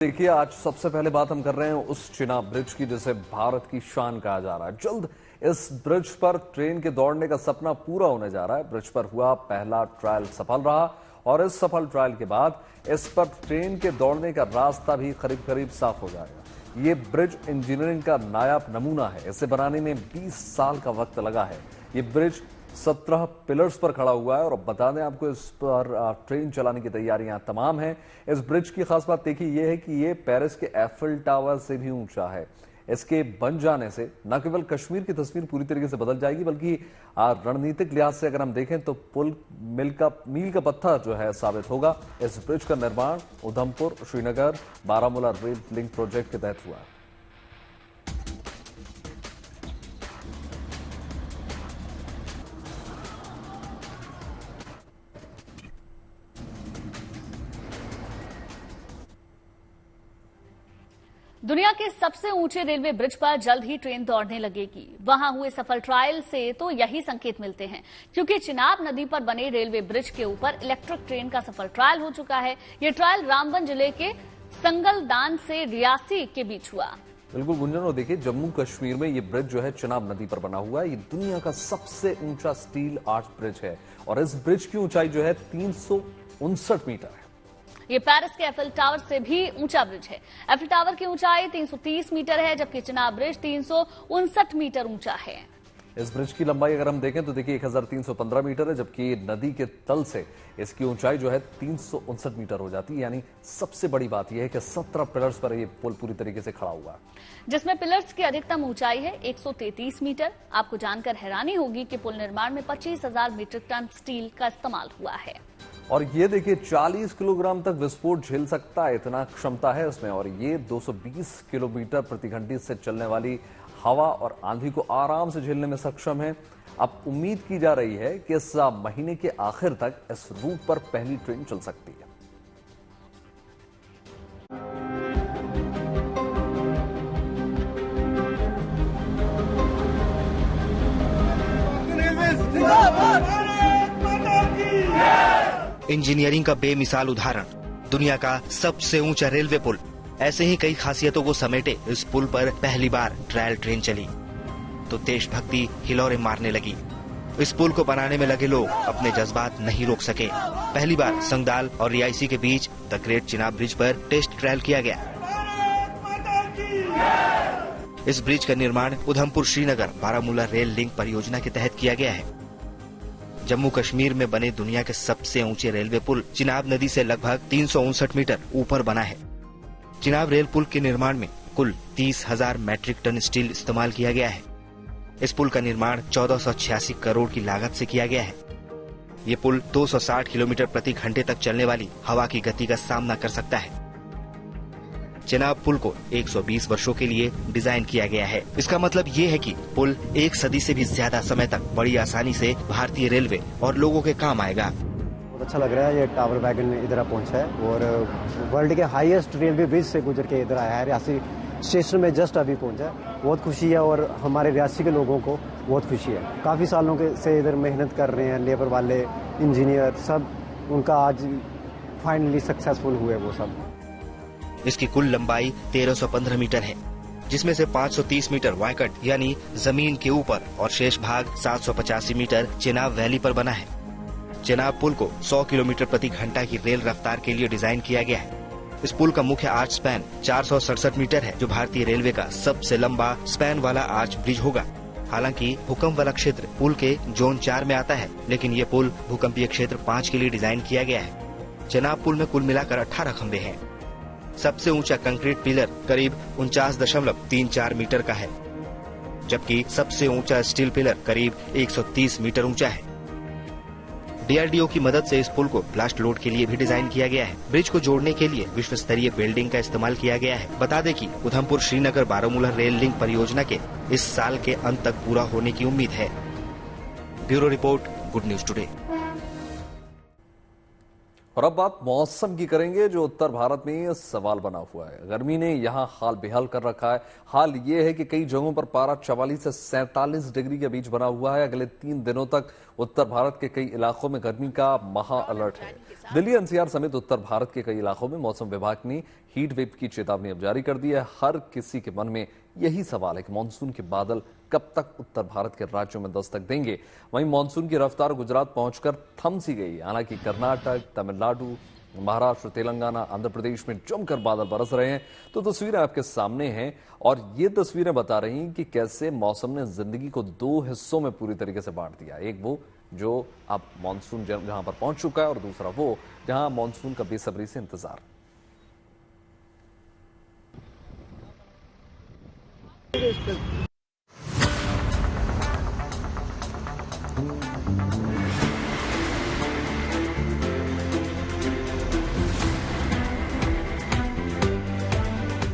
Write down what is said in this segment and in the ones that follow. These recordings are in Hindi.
देखिए, आज सबसे पहले बात हम कर रहे हैं उस चिनाब ब्रिज की जिसे भारत की शान कहा जा रहा है। जल्द इस ब्रिज पर ट्रेन के दौड़ने का सपना पूरा होने जा रहा है। ब्रिज पर हुआ पहला ट्रायल सफल रहा और इस सफल ट्रायल के बाद इस पर ट्रेन के दौड़ने का रास्ता भी करीब करीब साफ हो जाएगा। ये ब्रिज इंजीनियरिंग का नायाब नमूना है। इसे बनाने में 20 साल का वक्त लगा है। ये ब्रिज 17 पिलर्स पर खड़ा हुआ है और अब बता दें आपको, इस पर ट्रेन चलाने की तैयारियां तमाम हैं। इस ब्रिज की खास बात देखिए ये है कि ये पेरिस के एफिल टावर से भी ऊंचा है। इसके बन जाने से न केवल कश्मीर की तस्वीर पूरी तरीके से बदल जाएगी, बल्कि रणनीतिक लिहाज से अगर हम देखें तो पुल मील का पत्थर जो है साबित होगा। इस ब्रिज का निर्माण Udhampur Srinagar Baramulla rail link project के तहत हुआ है। दुनिया के सबसे ऊंचे रेलवे ब्रिज पर जल्द ही ट्रेन दौड़ने लगेगी। वहां हुए सफल ट्रायल से तो यही संकेत मिलते हैं, क्योंकि चिनाब नदी पर बने रेलवे ब्रिज के ऊपर इलेक्ट्रिक ट्रेन का सफल ट्रायल हो चुका है। ये ट्रायल रामबन जिले के संगलदान से रियासी के बीच हुआ। बिल्कुल गुंजन, और देखिए जम्मू कश्मीर में ये ब्रिज जो है चिनाब नदी पर बना हुआ है। ये दुनिया का सबसे ऊंचा स्टील आर्च ब्रिज है और इस ब्रिज की ऊंचाई जो है 359 मीटर है। ये पेरिस के एफिल टावर से भी ऊंचा ब्रिज है। एफिल टावर की ऊंचाई 330 मीटर है, जबकि चिनाब ब्रिज 359 मीटर ऊंचा है। इस ब्रिज की लंबाई अगर हम देखें तो देखिए 1315 मीटर है, जबकि नदी के तल से इसकी ऊंचाई जो है 359 मीटर हो जाती है। यानी सबसे बड़ी बात यह है कि 17 पिलर्स पर यह पुल पूरी तरीके से खड़ा हुआ है, जिसमें पिलर्स की अधिकतम ऊंचाई है 133 मीटर। आपको जानकर हैरानी होगी कि पुल निर्माण में 25,000 मीट्रिक टन स्टील का इस्तेमाल हुआ है। और ये देखिए 40 किलोग्राम तक विस्फोट झेल सकता है, इतना क्षमता है इसमें। और ये 220 किलोमीटर प्रति घंटे से चलने वाली हवा और आंधी को आराम से झेलने में सक्षम है। अब उम्मीद की जा रही है कि इस महीने के आखिर तक इस रूट पर पहली ट्रेन चल सकती है। इंजीनियरिंग का बेमिसाल उदाहरण, दुनिया का सबसे ऊंचा रेलवे पुल। ऐसे ही कई खासियतों को समेटे इस पुल पर पहली बार ट्रायल ट्रेन चली तो देशभक्ति हिलोरे मारने लगी। इस पुल को बनाने में लगे लोग अपने जज्बात नहीं रोक सके। पहली बार संगदाल और रियासी के बीच द ग्रेट चिनाब ब्रिज पर टेस्ट ट्रायल किया गया। इस ब्रिज का निर्माण उधमपुर श्रीनगर बारामूला रेल लिंक परियोजना के तहत किया गया है। जम्मू कश्मीर में बने दुनिया के सबसे ऊंचे रेलवे पुल चिनाब नदी से लगभग 359 मीटर ऊपर बना है। चिनाब रेल पुल के निर्माण में कुल 30,000 मैट्रिक टन स्टील इस्तेमाल किया गया है। इस पुल का निर्माण 1486 करोड़ की लागत से किया गया है। ये पुल 260 किलोमीटर प्रति घंटे तक चलने वाली हवा की गति का सामना कर सकता है। चिनाब पुल को 120 वर्षों के लिए डिजाइन किया गया है। इसका मतलब ये है कि पुल एक सदी से भी ज्यादा समय तक बड़ी आसानी से भारतीय रेलवे और लोगों के काम आएगा। बहुत अच्छा लग रहा है, ये टावर वैगन इधर पहुंचा है और वर्ल्ड के हाईएस्ट रेलवे ब्रिज से गुजर के इधर आया है। रियासी स्टेशन में जस्ट अभी पहुंचा है। बहुत खुशी है और हमारे रियासी के लोगों को बहुत खुशी है। काफी सालों से इधर मेहनत कर रहे हैं लेबर वाले, इंजीनियर सब, उनका आज फाइनली सक्सेसफुल हुए वो सब। इसकी कुल लंबाई 1315 मीटर है, जिसमें से 530 मीटर वायकट यानी जमीन के ऊपर और शेष भाग 785 मीटर चिनाब वैली पर बना है। चिनाब पुल को 100 किलोमीटर प्रति घंटा की रेल रफ्तार के लिए डिजाइन किया गया है। इस पुल का मुख्य आर्च स्पैन 467 मीटर है, जो भारतीय रेलवे का सबसे लंबा स्पैन वाला आर्च ब्रिज होगा। हालांकि भूकंप वाला क्षेत्र पुल के जोन 4 में आता है, लेकिन ये पुल भूकंपीय क्षेत्र 5 के लिए डिजाइन किया गया है। चिनाब पुल में कुल मिलाकर 18 खंभे हैं। सबसे ऊंचा कंक्रीट पिलर करीब 49.34 मीटर का है, जबकि सबसे ऊंचा स्टील पिलर करीब 130 मीटर ऊंचा है। डीआरडीओ की मदद से इस पुल को ब्लास्ट लोड के लिए भी डिजाइन किया गया है। ब्रिज को जोड़ने के लिए विश्व स्तरीय वेल्डिंग का इस्तेमाल किया गया है। बता दें कि उधमपुर श्रीनगर बारामूला रेल लिंक परियोजना के इस साल के अंत तक पूरा होने की उम्मीद है। Bureau report, good news today. और अब बात मौसम की करेंगे, जो उत्तर भारत में ये सवाल बना हुआ है। गर्मी ने यहां हाल बेहाल कर रखा है। हाल ये है कि कई जगहों पर पारा 44 से 47 डिग्री के बीच बना हुआ है। अगले 3 दिनों तक उत्तर भारत के कई इलाकों में गर्मी का महा अलर्ट है। दिल्ली एनसीआर समेत उत्तर भारत के कई इलाकों में मौसम विभाग ने हीट वेव की चेतावनी अब जारी कर दी है। हर किसी के मन में यही सवाल है कि मानसून के बादल कब तक उत्तर भारत के राज्यों में दस्तक देंगे। वहीं मानसून की रफ्तार गुजरात पहुंचकर थम सी गई। हालांकि कर्नाटक, तमिलनाडु, महाराष्ट्र, तेलंगाना, आंध्र प्रदेश में जमकर बादल बरस रहे हैं। तो तस्वीरें आपके सामने हैं और ये तस्वीरें बता रही हैं कि कैसे मौसम ने जिंदगी को दो हिस्सों में पूरी तरीके से बांट दिया। एक वो जो अब मानसून जहां पर पहुंच चुका है और दूसरा वो जहां मानसून का बेसब्री से इंतजार।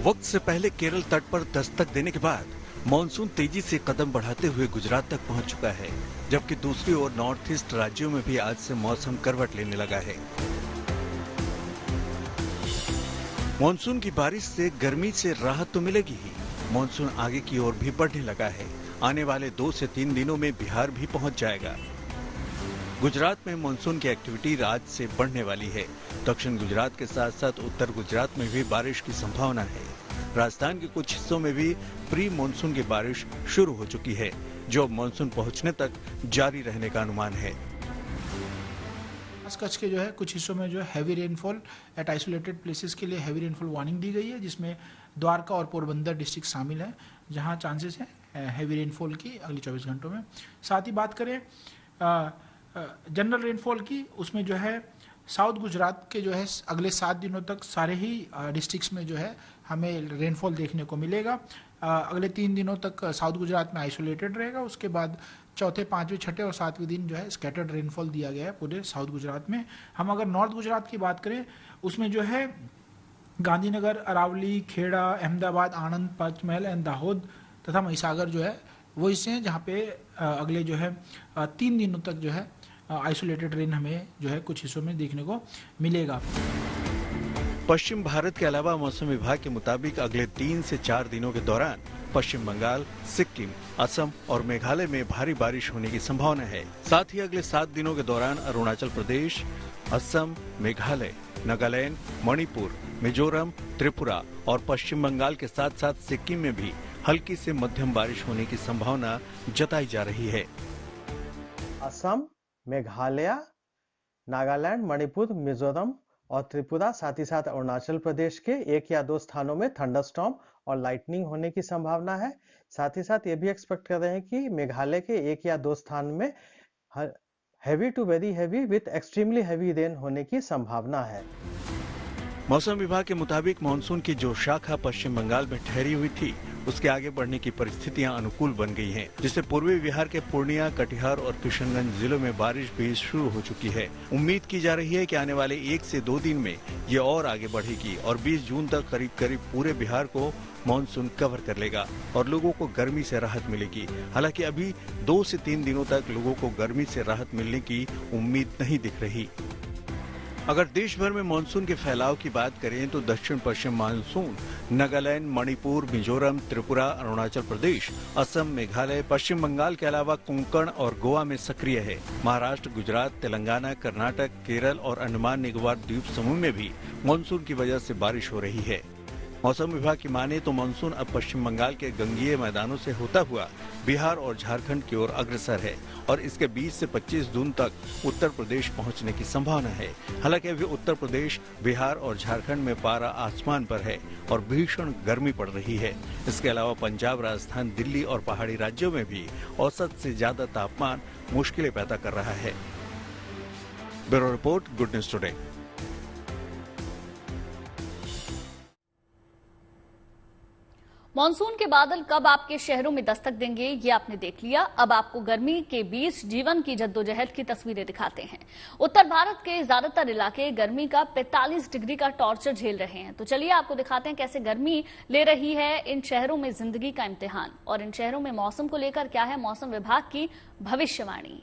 वक्त से पहले केरल तट पर दस्तक देने के बाद मानसून तेजी से कदम बढ़ाते हुए गुजरात तक पहुंच चुका है, जबकि दूसरी ओर नॉर्थ ईस्ट राज्यों में भी आज से मौसम करवट लेने लगा है। मानसून की बारिश से गर्मी से राहत तो मिलेगी ही, मानसून आगे की ओर भी बढ़ने लगा है। आने वाले 2 से 3 दिनों में बिहार भी पहुंच जाएगा। गुजरात में मानसून की एक्टिविटी आज से बढ़ने वाली है। दक्षिण गुजरात के साथ साथ उत्तर गुजरात में भी बारिश की संभावना है। राजस्थान के कुछ हिस्सों में भी प्री मानसून की बारिश शुरू हो चुकी है, जो मानसून पहुंचने तक जारी रहने का अनुमान है। कच्छ के जो है कुछ हिस्सों में जो है heavy rainfall at isolated places के लिए हैवी रेनफॉल वार्निंग दी गई है, जिसमें द्वारका और पोरबंदर डिस्ट्रिक्ट शामिल है, जहां चांसेस है हैवी रेनफॉल की अगले 24 घंटों में। साथ ही बात करें जनरल रेनफॉल की, उसमें जो है साउथ गुजरात के जो है अगले 7 दिनों तक सारे ही डिस्ट्रिक्ट्स में जो है हमें रेनफॉल देखने को मिलेगा। अगले 3 दिनों तक साउथ गुजरात में आइसोलेटेड रहेगा। उसके बाद चौथे, 5वें, 6ठे और 7वें दिन जो है स्कैटर्ड रेनफॉल दिया गया है पूरे साउथ गुजरात में। हम अगर नॉर्थ गुजरात की बात करें, उसमें जो है गांधीनगर, अरावली, खेड़ा, अहमदाबाद, आणंद, पंचमहल एंड दाहोद तथा महिसागर जो है वो हिस्से हैं जहाँ पे अगले जो है 3 दिनों तक जो है आइसोलेटेड रेन हमें जो है कुछ हिस्सों में देखने को मिलेगा। पश्चिम भारत के अलावा मौसम विभाग के मुताबिक अगले 3 से 4 दिनों के दौरान पश्चिम बंगाल, सिक्किम, असम और मेघालय में भारी बारिश होने की संभावना है। साथ ही अगले 7 दिनों के दौरान अरुणाचल प्रदेश, असम, मेघालय, नागालैंड, मणिपुर, मिजोरम, त्रिपुरा और पश्चिम बंगाल के साथ साथ सिक्किम में भी हल्की से मध्यम बारिश होने की संभावना जताई जा रही है। असम, मेघालय, नागालैंड, मणिपुर, मिजोरम और त्रिपुरा, साथ ही साथ अरुणाचल प्रदेश के 1 या 2 स्थानों में थंडरस्टॉर्म और लाइटनिंग होने की संभावना है। साथ ही साथ ये भी एक्सपेक्ट कर रहे हैं कि मेघालय के 1 या 2 स्थान में heavy to very heavy with extremely heavy rain होने की संभावना है। मौसम विभाग के मुताबिक मानसून की जो शाखा पश्चिम बंगाल में ठहरी हुई थी, उसके आगे बढ़ने की परिस्थितियां अनुकूल बन गई हैं, जिससे पूर्वी बिहार के पूर्णिया, कटिहार और किशनगंज जिलों में बारिश भी शुरू हो चुकी है। उम्मीद की जा रही है कि आने वाले 1 से 2 दिन में ये और आगे बढ़ेगी और 20 जून तक करीब करीब पूरे बिहार को मानसून कवर कर लेगा और लोगों को गर्मी से राहत मिलेगी। हालांकि अभी 2 से 3 दिनों तक लोगों को गर्मी से राहत मिलने की उम्मीद नहीं दिख रही। अगर देश भर में मानसून के फैलाव की बात करें तो दक्षिण पश्चिम मानसून नागालैंड, मणिपुर, मिजोरम, त्रिपुरा, अरुणाचल प्रदेश, असम, मेघालय, पश्चिम बंगाल के अलावा कोंकण और गोवा में सक्रिय है। महाराष्ट्र, गुजरात, तेलंगाना, कर्नाटक, केरल और अंडमान निकोबार द्वीप समूह में भी मानसून की वजह से बारिश हो रही है। मौसम विभाग की माने तो मानसून अब पश्चिम बंगाल के गंगीय मैदानों से होता हुआ बिहार और झारखंड की ओर अग्रसर है और इसके 20 से 25 जून तक उत्तर प्रदेश पहुंचने की संभावना है। हालांकि अभी उत्तर प्रदेश, बिहार और झारखंड में पारा आसमान पर है और भीषण गर्मी पड़ रही है। इसके अलावा पंजाब, राजस्थान, दिल्ली और पहाड़ी राज्यों में भी औसत से ज्यादा तापमान मुश्किलें पैदा कर रहा है। Bureau report, good news today. Monsoon के बादल कब आपके शहरों में दस्तक देंगे, ये आपने देख लिया। अब आपको गर्मी के बीच जीवन की जद्दोजहद की तस्वीरें दिखाते हैं। उत्तर भारत के ज्यादातर इलाके गर्मी का 45 डिग्री का टॉर्चर झेल रहे हैं। तो चलिए आपको दिखाते हैं कैसे गर्मी ले रही है इन शहरों में जिंदगी का इम्तिहान और इन शहरों में मौसम को लेकर क्या है मौसम विभाग की भविष्यवाणी।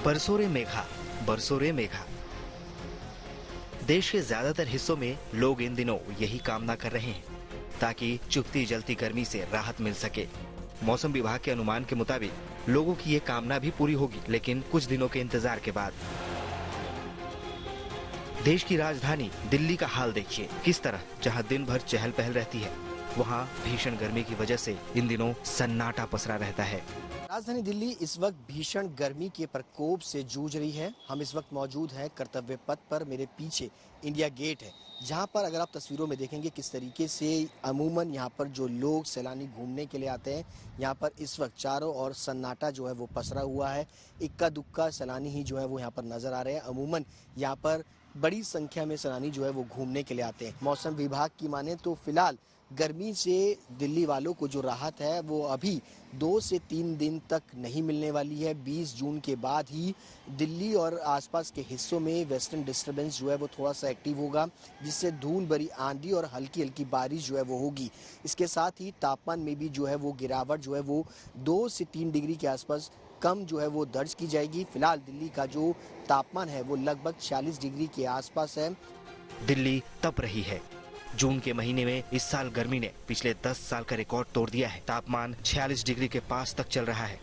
बरसों रे मेघा, बरसों रे मेघा। देश के ज्यादातर हिस्सों में लोग इन दिनों यही कामना कर रहे हैं ताकि चुभती जलती गर्मी से राहत मिल सके। मौसम विभाग के अनुमान के मुताबिक लोगों की ये कामना भी पूरी होगी, लेकिन कुछ दिनों के इंतजार के बाद। देश की राजधानी दिल्ली का हाल देखिए किस तरह, जहां दिन भर चहल पहल रहती है, वहां भीषण गर्मी की वजह से इन दिनों सन्नाटा पसरा रहता है। राजधानी दिल्ली इस वक्त भीषण गर्मी के प्रकोप से जूझ रही है। हम इस वक्त मौजूद हैं कर्तव्य पथ पर। मेरे पीछे इंडिया गेट है, जहां पर अगर आप तस्वीरों में देखेंगे किस तरीके से अमूमन यहां पर जो लोग सैलानी घूमने के लिए आते हैं, यहां पर इस वक्त चारों ओर सन्नाटा जो है वो पसरा हुआ है। इक्का दुक्का सैलानी ही जो है वो यहां पर नजर आ रहे हैं। अमूमन यहां पर बड़ी संख्या में सैलानी जो है वो घूमने के लिए आते हैं। मौसम विभाग की माने तो फिलहाल गर्मी से दिल्ली वालों को जो राहत है वो अभी 2 से 3 दिन तक नहीं मिलने वाली है। 20 जून के बाद ही दिल्ली और आसपास के हिस्सों में वेस्टर्न डिस्टर्बेंस जो है वो थोड़ा सा एक्टिव होगा, जिससे धूल भरी आंधी और हल्की हल्की बारिश जो है वो होगी। इसके साथ ही तापमान में भी जो है वो गिरावट जो है वो 2 से 3 डिग्री के आसपास कम जो है वो दर्ज की जाएगी। फिलहाल दिल्ली का जो तापमान है वो लगभग 46 डिग्री के आसपास है। दिल्ली तप रही है। जून के महीने में इस साल गर्मी ने पिछले 10 साल का रिकॉर्ड तोड़ दिया है। तापमान 46 डिग्री के पास तक चल रहा है।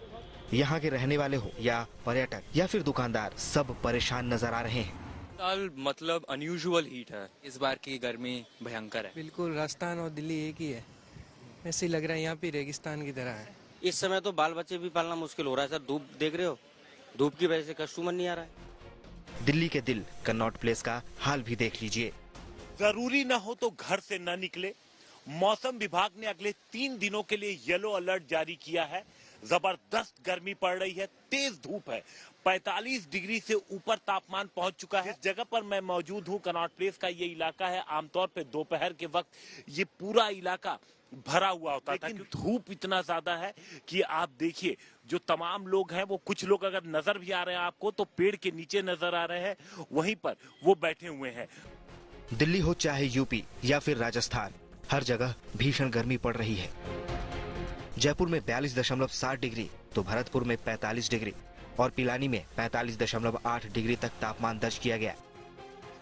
यहाँ के रहने वाले हो या पर्यटक या फिर दुकानदार, सब परेशान नजर आ रहे हैं। साल मतलब अनयूजुअल हीट है। इस बार की गर्मी भयंकर है। बिल्कुल, राजस्थान और दिल्ली एक ही है। ऐसे लग रहा है यहाँ पे रेगिस्तान की तरह है। इस समय तो बाल बच्चे भी पालना मुश्किल हो रहा है सर। धूप देख रहे हो, धूप की वजह से कस्टमर नहीं आ रहा है। दिल्ली के दिल कनॉट प्लेस का हाल भी देख लीजिए। जरूरी न हो तो घर से न निकले। मौसम विभाग ने अगले 3 दिनों के लिए येलो अलर्ट जारी किया है। जबरदस्त गर्मी पड़ रही है, तेज धूप है, 45 डिग्री से ऊपर तापमान पहुंच चुका है। इस जगह पर मैं मौजूद हूं, कनॉट प्लेस का ये इलाका है। आमतौर पे दोपहर के वक्त ये पूरा इलाका भरा हुआ होता था, लेकिन धूप इतना ज्यादा है कि आप देखिए जो तमाम लोग हैं वो, कुछ लोग अगर नजर भी आ रहे हैं आपको तो पेड़ के नीचे नजर आ रहे हैं, वहीं पर वो बैठे हुए हैं। दिल्ली हो चाहे यूपी या फिर राजस्थान, हर जगह भीषण गर्मी पड़ रही है। जयपुर में 42.7 डिग्री तो भरतपुर में 45 डिग्री और पिलानी में 45.8 डिग्री तक तापमान दर्ज किया गया।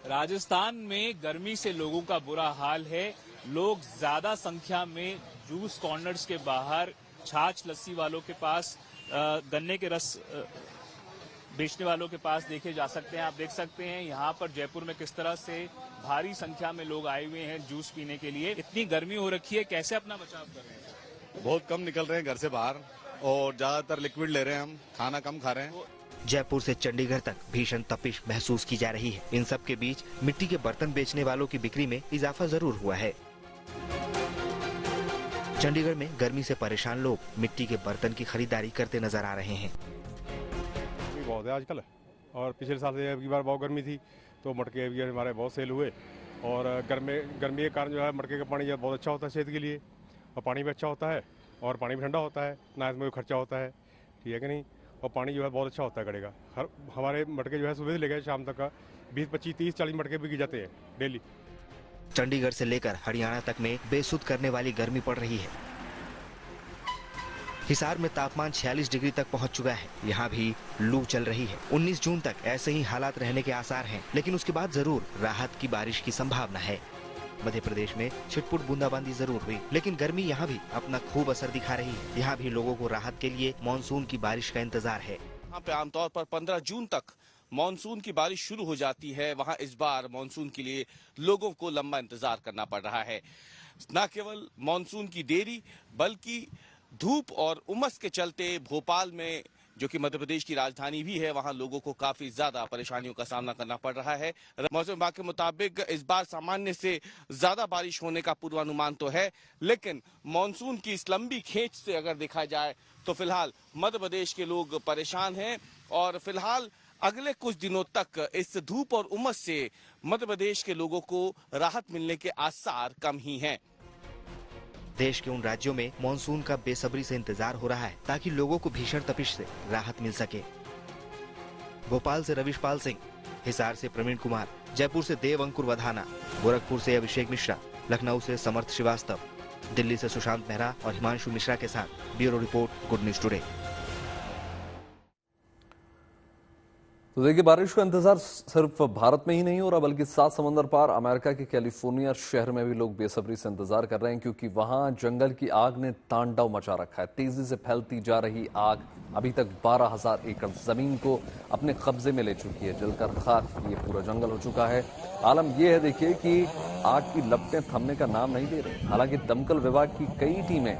राजस्थान में गर्मी से लोगों का बुरा हाल है। लोग ज्यादा संख्या में जूस कॉर्नर्स के बाहर, छाछ लस्सी वालों के पास, गन्ने के रस बेचने वालों के पास देखे जा सकते हैं। आप देख सकते हैं यहाँ पर जयपुर में किस तरह से भारी संख्या में लोग आए हुए हैं जूस पीने के लिए। इतनी गर्मी हो रखी है, कैसे अपना बचाव कर रहे हैं? बहुत कम निकल रहे हैं घर से बाहर और ज्यादातर लिक्विड ले रहे हैं। हम खाना कम खा रहे हैं। जयपुर से चंडीगढ़ तक भीषण तपिश महसूस की जा रही है। इन सब के बीच मिट्टी के बर्तन बेचने वालों की बिक्री में इजाफा जरूर हुआ है। चंडीगढ़ में गर्मी से परेशान लोग मिट्टी के बर्तन की खरीदारी करते नजर आ रहे हैं। बहुत है आजकल, और पिछले साल से अब की बार बहुत गर्मी थी तो मटके भी हमारे बहुत सेल हुए। और गर्मी के कारण जो है मटके का पानी बहुत अच्छा होता है सेहत के लिए, और पानी भी अच्छा होता है और पानी भी ठंडा होता है, ना इसमें खर्चा होता है, ठीक है कि नहीं। और पानी जो है बहुत अच्छा होता है गड़े का। हमारे मटके जो है सुबह से लेकर शाम तक का 20, 25, 30, 40 मटके बिक जाते हैं डेली। चंडीगढ़ से लेकर हरियाणा तक में बेसुध करने वाली गर्मी पड़ रही है। हिसार में तापमान 46 डिग्री तक पहुंच चुका है। यहाँ भी लू चल रही है। 19 जून तक ऐसे ही हालात रहने के आसार हैं, लेकिन उसके बाद जरूर राहत की बारिश की संभावना है। मध्य प्रदेश में छिटपुट बूंदाबांदी जरूर हुई, लेकिन गर्मी यहाँ भी अपना खूब असर दिखा रही है। यहाँ भी लोगों को राहत के लिए मानसून की बारिश का इंतजार है। यहाँ पे आमतौर पर 15 जून तक मानसून की बारिश शुरू हो जाती है। वहाँ इस बार मानसून के लिए लोगों को लंबा इंतजार करना पड़ रहा है। न केवल मानसून की देरी, बल्कि धूप और उमस के चलते भोपाल में, जो कि मध्य प्रदेश की राजधानी भी है, वहां लोगों को काफी ज्यादा परेशानियों का सामना करना पड़ रहा है। मौसम विभाग के मुताबिक इस बार सामान्य से ज्यादा बारिश होने का पूर्वानुमान तो है, लेकिन मानसून की इस लंबी खींच से अगर देखा जाए तो फिलहाल मध्य प्रदेश के लोग परेशान हैं। और फिलहाल अगले कुछ दिनों तक इस धूप और उमस से मध्य प्रदेश के लोगों को राहत मिलने के आसार कम ही हैं। देश के उन राज्यों में मानसून का बेसब्री से इंतजार हो रहा है ताकि लोगों को भीषण तपिश से राहत मिल सके। भोपाल से रविश पाल सिंह, हिसार से प्रवीण कुमार, जयपुर से देव अंकुर वधाना, गोरखपुर से अभिषेक मिश्रा, लखनऊ से समर्थ श्रीवास्तव, दिल्ली से सुशांत मेहरा और हिमांशु मिश्रा के साथ bureau report, good news today. तो देखिए, बारिश का इंतजार सिर्फ भारत में ही नहीं हो रहा, बल्कि सात समंदर पार अमेरिका के कैलिफोर्निया शहर में भी लोग बेसब्री से इंतजार कर रहे हैं, क्योंकि वहां जंगल की आग ने तांडव मचा रखा है। तेजी से फैलती जा रही आग अभी तक 12,000 एकड़ जमीन को अपने कब्जे में ले चुकी है। जलकर खाक ये पूरा जंगल हो चुका है। आलम यह है, देखिए, कि आग की लपटें थमने का नाम नहीं दे रही। हालांकि दमकल विभाग की कई टीमें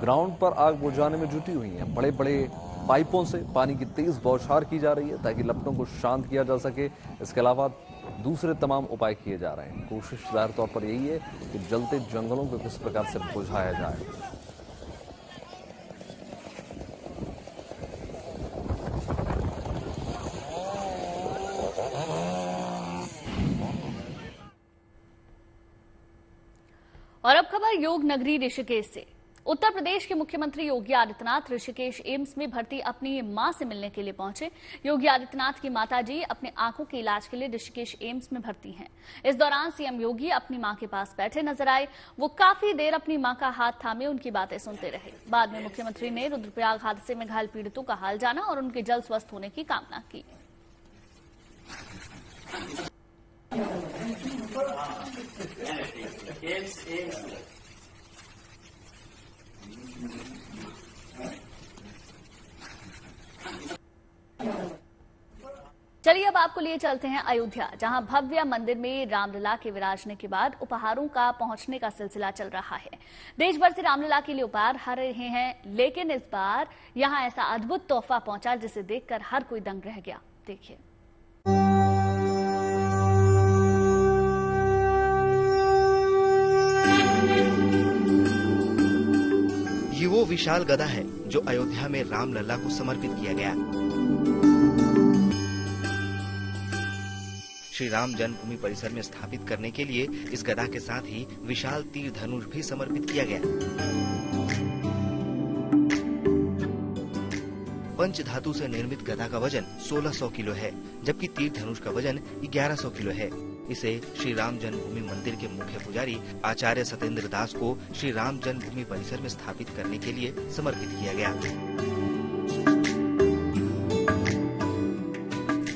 ग्राउंड पर आग बुझाने में जुटी हुई हैं। बड़े बड़े पाइपों से पानी की तेज बौछार की जा रही है ताकि लपटों को शांत किया जा सके। इसके अलावा दूसरे तमाम उपाय किए जा रहे हैं। कोशिश जाहिर तौर पर यही है कि जलते जंगलों को किस प्रकार से बुझाया जाए। और अब खबर योग नगरी ऋषिकेश से। उत्तर प्रदेश के मुख्यमंत्री योगी आदित्यनाथ ऋषिकेश एम्स में भर्ती अपनी मां से मिलने के लिए पहुंचे। योगी आदित्यनाथ की माताजी अपने आंखों के इलाज के लिए ऋषिकेश एम्स में भर्ती हैं। इस दौरान सीएम योगी अपनी मां के पास बैठे नजर आए। वो काफी देर अपनी मां का हाथ थामे उनकी बातें सुनते रहे। बाद में मुख्यमंत्री ने रुद्रप्रयाग हादसे में घायल पीड़ितों का हाल जाना और उनके जल्द स्वस्थ होने की कामना की। चलिए अब आपको लिए चलते हैं अयोध्या, जहां भव्य मंदिर में रामलला के विराजने के बाद उपहारों का पहुंचने का सिलसिला चल रहा है। देश भर से रामलला के लिए उपहार आ रहे हैं, लेकिन इस बार यहां ऐसा अद्भुत तोहफा पहुंचा जिसे देखकर हर कोई दंग रह गया। देखिए, ये वो विशाल गदा है जो अयोध्या में रामलला को समर्पित किया गया। श्री राम जन्मभूमि परिसर में स्थापित करने के लिए इस गदा के साथ ही विशाल तीर धनुष भी समर्पित किया गया। पंच धातु से निर्मित गदा का वजन 1600 किलो है, जबकि तीर धनुष का वजन 1100 किलो है। इसे श्री राम जन्मभूमि मंदिर के मुख्य पुजारी आचार्य सतेंद्र दास को श्री राम जन्मभूमि परिसर में स्थापित करने के लिए समर्पित किया गया।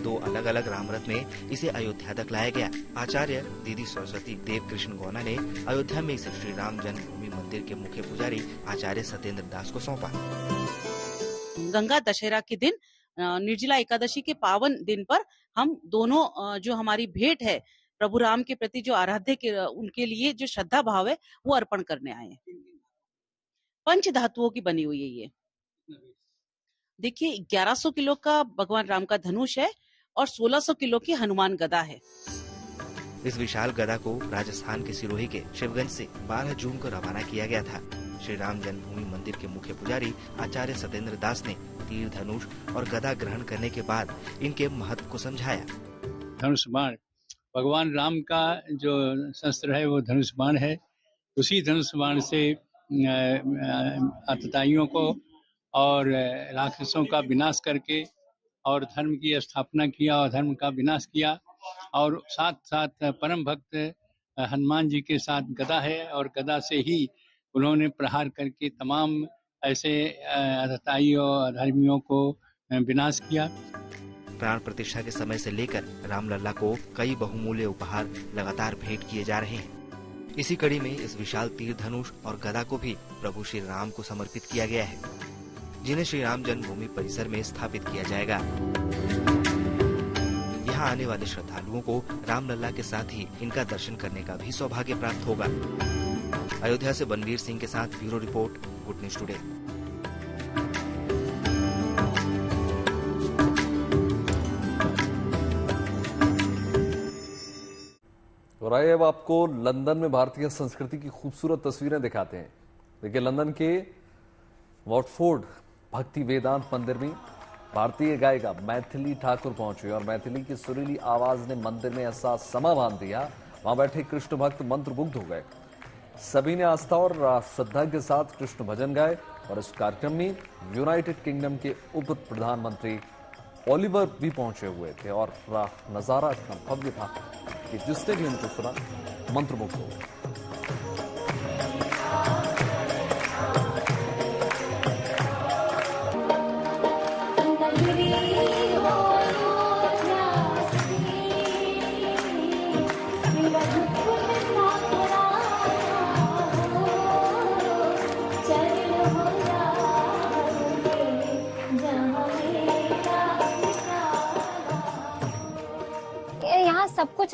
दो अलग अलग रामरथ में इसे अयोध्या तक लाया गया। आचार्य दीदी सरस्वती देव कृष्ण गौना ने अयोध्या में इसे श्री राम जन्मभूमि मंदिर के मुख्य पुजारी आचार्य सतेंद्र दास को सौंपा। गंगा दशहरा के दिन, निर्जला एकादशी के पावन दिन पर हम दोनों जो हमारी भेंट है प्रभु राम के प्रति, जो आराध्य के उनके लिए जो श्रद्धा भाव है वो अर्पण करने आए हैं। पंच धातुओं की बनी हुई है ये। देखिए, 1100 किलो का भगवान राम का धनुष है और 1600 किलो की हनुमान गदा है। इस विशाल गदा को राजस्थान के सिरोही के शिवगंज से 12 जून को रवाना किया गया था। श्री राम जन्मभूमि मंदिर के मुख्य पुजारी आचार्य सतेंद्र दास ने तीर धनुष और गदा ग्रहण करने के बाद इनके महत्व को समझाया। धनुष बाण भगवान राम का जो शस्त्र है वो धनुष बाण है। उसी धनुष बाण से आतताइयों को और राक्षसों का विनाश करके और धर्म की स्थापना किया और धर्म का विनाश किया। और साथ साथ परम भक्त हनुमान जी के साथ गदा है और गदा से ही उन्होंने प्रहार करके तमाम ऐसे आतताइयों और अधर्मियों को विनाश किया। प्राण प्रतिष्ठा के समय से लेकर रामलला को कई बहुमूल्य उपहार लगातार भेंट किए जा रहे हैं। इसी कड़ी में इस विशाल तीर धनुष और गदा को भी प्रभु श्री राम को समर्पित किया गया है, जिन्हें श्री राम जन्मभूमि परिसर में स्थापित किया जाएगा। यहाँ आने वाले श्रद्धालुओं को रामलला के साथ ही इनका दर्शन करने का भी सौभाग्य प्राप्त होगा। अयोध्या से बनवीर सिंह के साथ bureau report, good news today. और आइए अब आपको लंदन में भारतीय संस्कृति की खूबसूरत तस्वीरें दिखाते हैं। देखिए, लंदन के वॉटफोर्ड भक्ति वेदांत मंदिर में भारतीय गायिका मैथिली ठाकुर पहुंची और मैथिली की सुरीली आवाज ने मंदिर में ऐसा समा बांध दिया, वहां बैठे कृष्ण भक्त मंत्रमुग्ध हो गए। सभी ने आस्था और श्रद्धा के साथ कृष्ण भजन गाए और इस कार्यक्रम में यूनाइटेड किंगडम के उप प्रधानमंत्री ओलिवर भी पहुंचे हुए थे और नजारा इतना भव्य था कि जिसने भी उनको सुना मंत्रमुग्ध हो गए।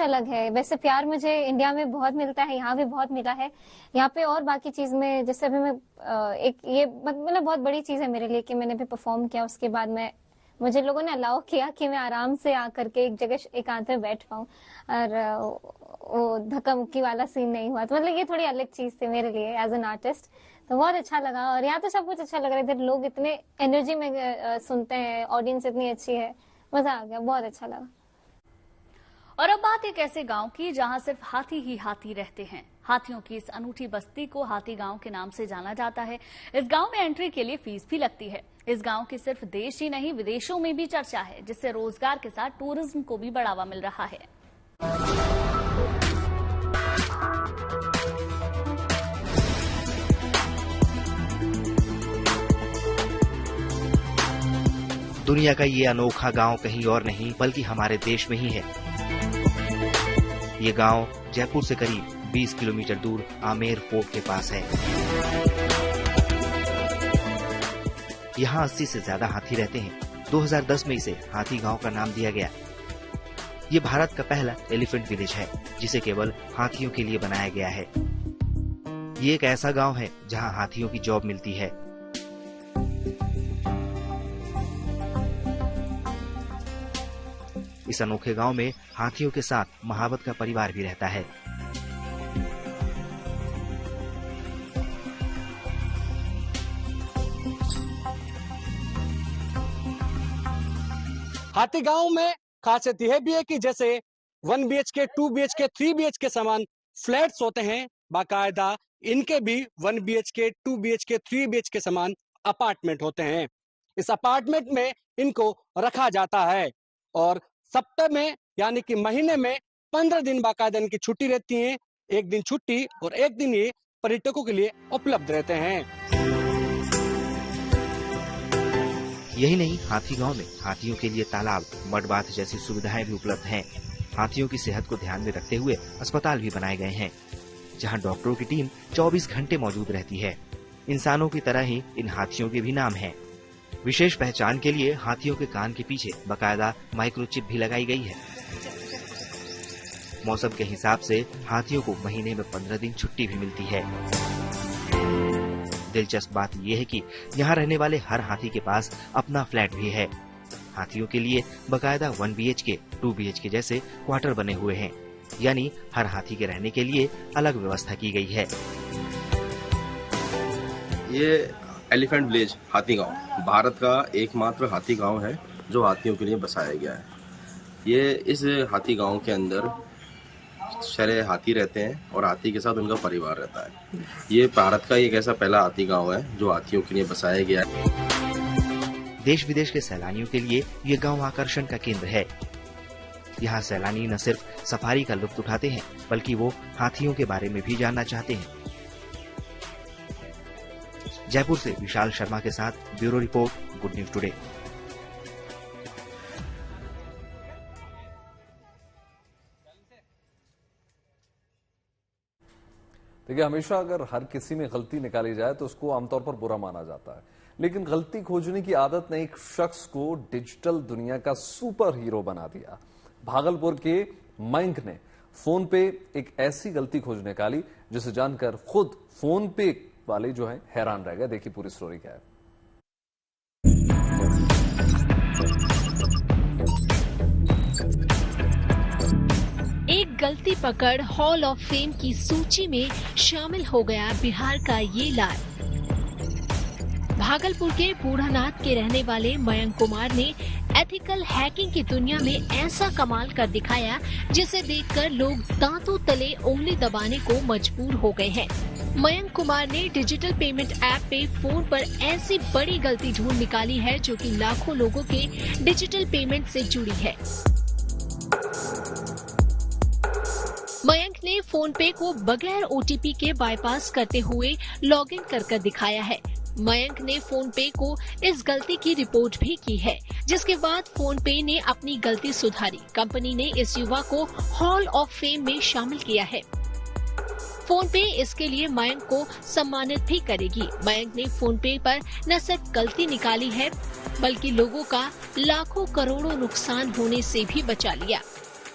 अलग है। वैसे प्यार मुझे इंडिया में बहुत मिलता है, यहाँ भी बहुत मिला है। यहाँ पे और बाकी चीज में जैसे अभी मैं एक ये मतलब बहुत बड़ी चीज है मेरे लिए कि मैंने भी परफॉर्म किया, उसके बाद मुझे लोगों ने अलाउ किया कि मैं आराम से आकर के एक जगह एकांत में बैठ पाऊं और वो धक्का मुक्की वाला सीन नहीं हुआ। तो मतलब ये थोड़ी अलग चीज थी मेरे लिए एज एन आर्टिस्ट, तो बहुत अच्छा लगा। और यहाँ तो सब कुछ अच्छा लग रहा है, इधर लोग इतने एनर्जी में सुनते हैं, ऑडियंस इतनी अच्छी है, मजा आ गया, बहुत अच्छा लगा। और अब बात एक ऐसे गांव की जहां सिर्फ हाथी ही हाथी रहते हैं। हाथियों की इस अनूठी बस्ती को हाथी गांव के नाम से जाना जाता है। इस गांव में एंट्री के लिए फीस भी लगती है। इस गांव की सिर्फ देश ही नहीं विदेशों में भी चर्चा है, जिससे रोजगार के साथ टूरिज्म को भी बढ़ावा मिल रहा है। दुनिया का ये अनोखा गांव कहीं और नहीं बल्कि हमारे देश में ही है। ये गांव जयपुर से करीब 20 किलोमीटर दूर आमेर फोर्ट के पास है। यहाँ 80 से ज्यादा हाथी रहते हैं। 2010 में इसे हाथी गांव का नाम दिया गया। ये भारत का पहला एलिफेंट विलेज है जिसे केवल हाथियों के लिए बनाया गया है। ये एक ऐसा गांव है जहाँ हाथियों की जॉब मिलती है। इस अनोखे गांव में हाथियों के साथ महावत का परिवार भी रहता है। हाथी गांव में खासियत यह भी है कि जैसे 1 BHK, 2 BHK, 3 BHK समान फ्लैट्स होते हैं, बाकायदा इनके भी 1 BHK, 2 BHK, 3 BHK समान अपार्टमेंट होते हैं। इस अपार्टमेंट में इनको रखा जाता है और सप्ताह में यानी कि महीने में 15 दिन बाकायदा इनकी छुट्टी रहती है। एक दिन छुट्टी और एक दिन ये पर्यटकों के लिए उपलब्ध रहते हैं। यही नहीं, हाथी गांव में हाथियों के लिए तालाब, मड बाथ जैसी सुविधाएं भी उपलब्ध हैं। हाथियों की सेहत को ध्यान में रखते हुए अस्पताल भी बनाए गए हैं, जहां डॉक्टरों की टीम 24 घंटे मौजूद रहती है। इंसानों की तरह ही इन हाथियों के भी नाम हैं। विशेष पहचान के लिए हाथियों के कान के पीछे बकायदा माइक्रोचिप भी लगाई गई है। मौसम के हिसाब से हाथियों को महीने में 15 दिन छुट्टी भी मिलती है। दिलचस्प बात यह है कि यहाँ रहने वाले हर हाथी के पास अपना फ्लैट भी है। हाथियों के लिए बकायदा 1 BHK, 2 BHK जैसे क्वार्टर बने हुए हैं, यानी हर हाथी के रहने के लिए अलग व्यवस्था की गई है। ये एलिफेंट विलेज हाथी गांव भारत का एकमात्र हाथी गांव है जो हाथियों के लिए बसाया गया है। ये इस हाथी गांव के अंदर सारे हाथी रहते हैं और हाथी के साथ उनका परिवार रहता है। ये भारत का एक ऐसा पहला हाथी गांव है जो हाथियों के लिए बसाया गया है। देश विदेश के सैलानियों के लिए ये गांव आकर्षण का केंद्र है। यहाँ सैलानी न सिर्फ सफारी का लुत्फ उठाते हैं बल्कि वो हाथियों के बारे में भी जानना चाहते हैं। जयपुर से विशाल शर्मा के साथ bureau report, good news today. देखिए, हमेशा अगर हर किसी में गलती निकाली जाए तो उसको आमतौर पर बुरा माना जाता है, लेकिन गलती खोजने की आदत ने एक शख्स को डिजिटल दुनिया का सुपर हीरो बना दिया। भागलपुर के मयंक ने फोन पे एक ऐसी गलती खोज निकाली जिसे जानकर खुद फोन पे वाले जो है हैरान रह गए। देखिए पूरी स्टोरी क्या है। एक गलती पकड़ हॉल ऑफ फेम की सूची में शामिल हो गया बिहार का ये लाल। भागलपुर के बूढ़ानाथ के रहने वाले मयंक कुमार ने एथिकल हैकिंग की दुनिया में ऐसा कमाल कर दिखाया जिसे देखकर लोग दांतों तले उंगली दबाने को मजबूर हो गए हैं। मयंक कुमार ने डिजिटल पेमेंट ऐप पे फोन पर ऐसी बड़ी गलती ढूंढ निकाली है जो कि लाखों लोगों के डिजिटल पेमेंट से जुड़ी है। मयंक ने फोन पे को बगैर OTP के बाईपास करते हुए लॉगिन कर दिखाया है। मयंक ने फोन पे को इस गलती की रिपोर्ट भी की है, जिसके बाद फोन पे ने अपनी गलती सुधारी। कंपनी ने इस युवा को हॉल ऑफ फेम में शामिल किया है। फोन पे इसके लिए मयंक को सम्मानित भी करेगी। मयंक ने फोन पे पर न सिर्फ गलती निकाली है बल्कि लोगों का लाखों करोड़ों नुकसान होने से भी बचा लिया।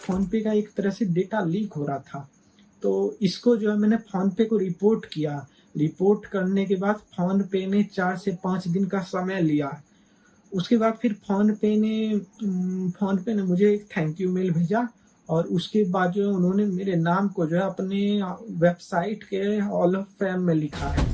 फोन पे का एक तरह से डेटा लीक हो रहा था। तो इसको जो है मैंने फोन पे को रिपोर्ट किया। रिपोर्ट करने के बाद फोन पे ने 4 से 5 दिन का समय लिया। उसके बाद फिर फोन पे ने मुझे एक थैंक यू मेल भेजा और उसके बाद जो उन्होंने मेरे नाम को जो है अपने वेबसाइट के हॉल ऑफ फेम में लिखा है।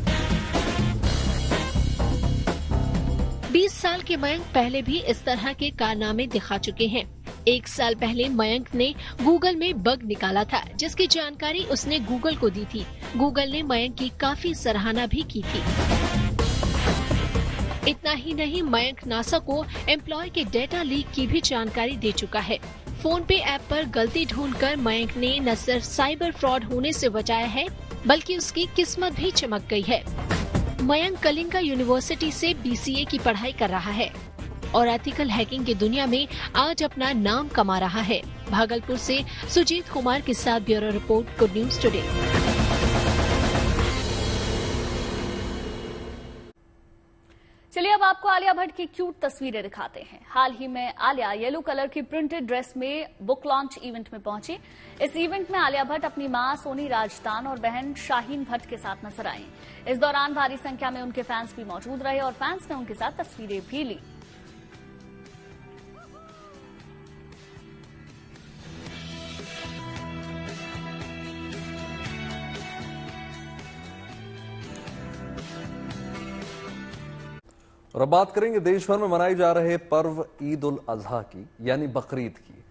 20 साल के मयंक पहले भी इस तरह के कारनामे दिखा चुके हैं। 1 साल पहले मयंक ने गूगल में बग निकाला था, जिसकी जानकारी उसने गूगल को दी थी। गूगल ने मयंक की काफी सराहना भी की थी। इतना ही नहीं, मयंक नासा को एम्प्लॉय के डेटा लीक की भी जानकारी दे चुका है। फोन पे ऐप पर गलती ढूंढकर मयंक ने न सिर्फ साइबर फ्रॉड होने से बचाया है, बल्कि उसकी किस्मत भी चमक गई है। मयंक कलिंगा यूनिवर्सिटी से BCA की पढ़ाई कर रहा है और एथिकल हैकिंग की दुनिया में आज अपना नाम कमा रहा है। भागलपुर से सुजीत कुमार के साथ bureau report, good news today. चलिए अब आपको आलिया भट्ट की क्यूट तस्वीरें दिखाते हैं। हाल ही में आलिया येलो कलर की प्रिंटेड ड्रेस में बुक लॉन्च इवेंट में पहुंची। इस इवेंट में आलिया भट्ट अपनी मां सोनी राजदान और बहन शाहीन भट्ट के साथ नजर आईं। इस दौरान भारी संख्या में उनके फैंस भी मौजूद रहे और फैंस ने उनके साथ तस्वीरें भी ली। और अब बात करेंगे देश भर में मनाए जा रहे पर्व ईद उल अजहा की, यानी बकरीद की।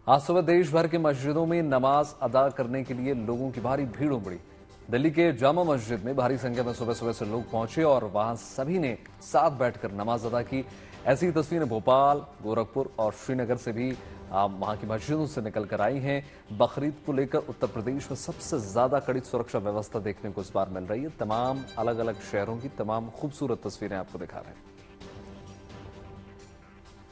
आज सुबह देश भर की मस्जिदों में नमाज अदा करने के लिए लोगों की भारी भीड़ उमड़ी। दिल्ली के जामा मस्जिद में भारी संख्या में सुबह सुबह से लोग पहुंचे और वहां सभी ने साथ बैठकर नमाज अदा की। ऐसी तस्वीरें भोपाल, गोरखपुर और श्रीनगर से भी वहां की मस्जिदों से निकल कर आई हैं। बकरीद को लेकर उत्तर प्रदेश में सबसे ज्यादा कड़ी सुरक्षा व्यवस्था देखने को इस बार मिल रही है। तमाम अलग अलग शहरों की तमाम खूबसूरत तस्वीरें आपको दिखा रहे हैं।